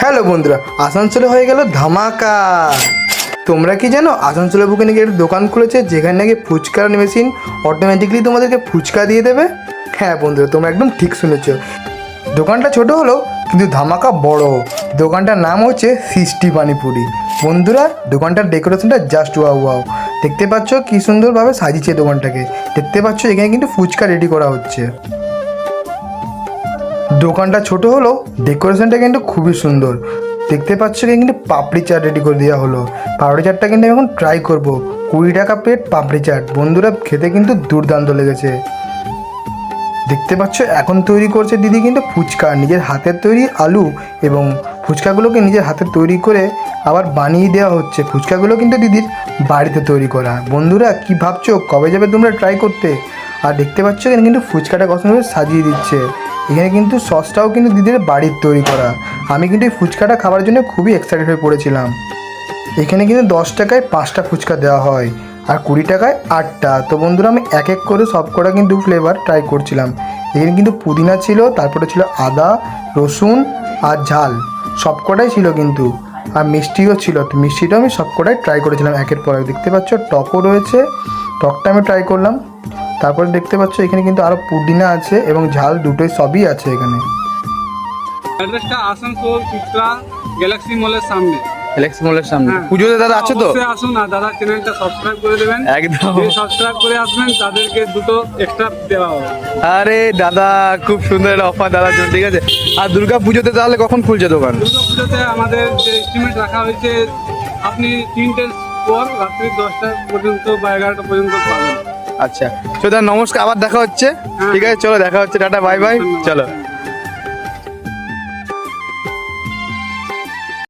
Hello বন্ধুরা, আসানসোলে হয়ে গেল ধামাকা। তোমরা কি জানো আসানসোলের বুকে নাকি একটা দোকান খুলেছে যেখানে নাকি ফুচকার মেশিন অটোমেটিকলি তোমাদেরকে ফুচকা দিয়ে দেবে। হ্যাঁ বন্ধুরা, তোমরা একদম ঠিক শুনেছো। দোকানটা ছোট হলেও কিন্তু ধামাকা বড়। দোকানটার নাম হচ্ছে সৃষ্টি পানিপুরি। বন্ধুরা, দোকানটার ডেকোরেশনটা জাস্ট ওয়াও ওয়াও। দেখতে পাচ্ছ কি সুন্দরভাবে সাজিয়েছে দোকানটাকে। দেখতে পাচ্ছ এখানে কিন্তু ফুচকা রেডি করা হচ্ছে। দোকানটা ছোট হলেও ডেকোরেশনটা কিন্তু খুবই সুন্দর। দেখতে পাচ্ছ কিন্তু পাপড়ি চাট রেডি করে দেওয়া হলো। পাপড়ি চাটটা কিন্তু আমি এখন ট্রাই করবো। 20 টাকা প্লেট পাপড়ি চাট। বন্ধুরা, খেতে কিন্তু দুর্দান্ত লেগেছে। দেখতে পাচ্ছ এখন তৈরি করছে দিদি কিন্তু ফুচকা, নিজের হাতের তৈরি আলু এবং ফুচকাগুলোকে নিজের হাতে তৈরি করে আবার বানিয়ে দেওয়া হচ্ছে। ফুচকাগুলো কিন্তু দিদির বাড়িতে তৈরি করা। বন্ধুরা, কি ভাবছো কবে যাবে তোমরা ট্রাই করতে? আর দেখতে পাচ্ছ এখানে কিন্তু ফুচকাটা কতভাবে সাজিয়ে দিচ্ছে। এখানে কিন্তু সসটাও কিন্তু দিদির বাড়ির তৈরি করা। আমি কিন্তু এই ফুচকাটা খাওয়ার জন্য খুবই এক্সাইটেড হয়ে পড়েছিলাম। এখানে কিন্তু 10 টাকায় 5টা ফুচকা দেওয়া হয় আর 20 টাকায় 8টা। তো বন্ধুরা, আমি এক এক করে সব কটা কিন্তু ফ্লেভার ট্রাই করছিলাম। এখানে কিন্তু পুদিনা ছিল, তারপরে ছিল আদা, রসুন আর ঝাল, সব কটাই ছিল কিন্তু। আর মিষ্টিও ছিল, তো মিষ্টিটাও আমি সব কটাই ট্রাই করেছিলাম একের পর এক। দেখতে পাচ্ছ টকও রয়েছে, টকটা আমি ট্রাই করলাম। তারপরে দেখতে পাচ্ছ এখানে কিন্তু আরও পুদিনা আছে এবং ঝাল, দুটোই সবই আছে এখানে। অ্যাড্রেসটা আসানসোল চিত্রা গ্যালাক্সি মলের সামনে। গ্যালাক্সি মলের সামনে। পুজোতে দাদা আছে তো? অবশ্যই আসুন আর দাদা চ্যানেলটা সাবস্ক্রাইব করে দেবেন। একদম। যে সাবস্ক্রাইব করে আসবেন তাদেরকে দুটো এক্সট্রা দেওয়া হবে। আরে দাদা, খুব সুন্দর একটা অফার দাদার জন্য, ঠিক আছে। আর দুর্গা পুজোতে তাহলে কখন খুলছে দোকান? দুর্গা পুজোতে আমাদের যে এস্টিমেট রাখা হয়েছে, আপনি 3টের পর রাত্রি 10টা পর্যন্ত বা 11টা পর্যন্ত পাবেন। আচ্ছা, তো দাদা নমস্কার, আবার দেখা হচ্ছে। ঠিক আছে, চলো দেখা হচ্ছে, টাটা, বাই বাই, চলো।